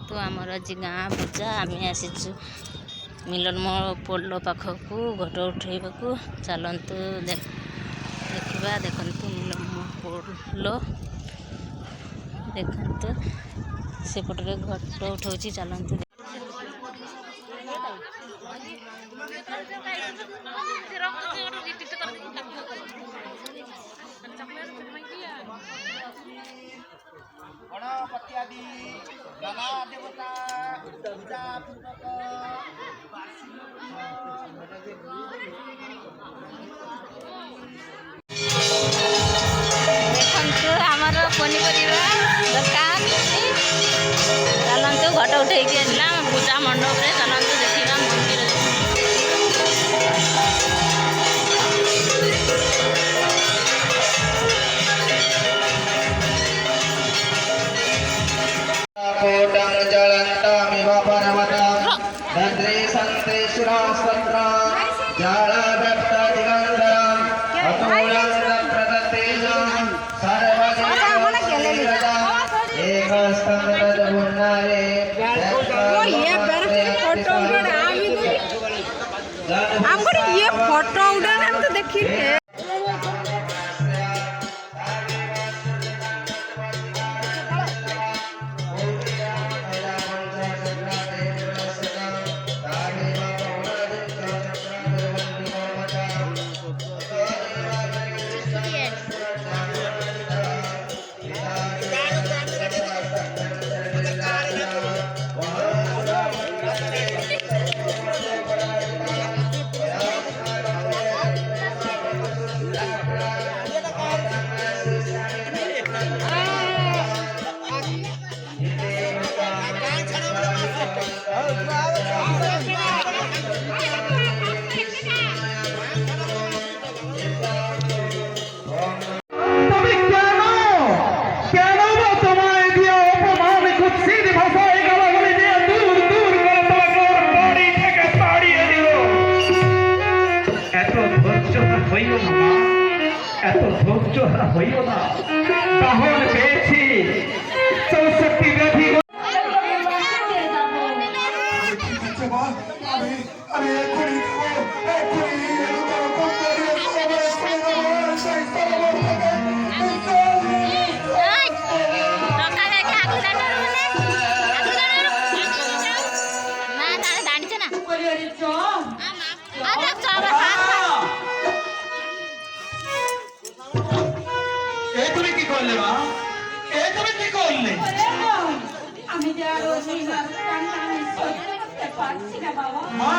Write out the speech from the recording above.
ଦେଖନ୍ତୁ ଆମର ଆଜି ଗାଁ ପୂଜା। ଆମେ ଆସିଛୁ ମିଲନ ପୋଲ ପାଖକୁ ଘଟ ଉଠେଇବାକୁ। ଚାଲନ୍ତୁ ଦେଖିବା। ଦେଖନ୍ତୁ ମିଲନ ପୋଲ, ଦେଖନ୍ତୁ ସେପଟରେ ଘଟ ଉଠଉଛି। ଚାଲନ୍ତୁ गणपति आदि गणा देवता पूजा पूर्वक ଦେଖନ୍ତୁ ଆମର ପନିପରିବା ଦୋକାନ। ଚାଲନ୍ତୁ ଘଟ ଉଠେଇକି ଆସିଲା ପୂଜା ମଣ୍ଡପରେ। ଚାଲନ୍ତୁ ଦେଖିବା ମନ୍ଦିର। कोटं जलन्तमिव परमतं भद्रे सन्ते शिरास्तत्र जालभक्तदिगन्धरम् अतुलं प्रदत्तेजं सर्वदेवता एकस्तन्ततमुन्नारे ये फोटो उड़ा हम तो देखिए। এত ধৈর্য হইও না, তাহলে পেয়েছি চৌষট্টি ব্যাধি। তুমি কি করলে মা? তুমি কি করলে? আমি যা রোজ পারছি না বাবা। মা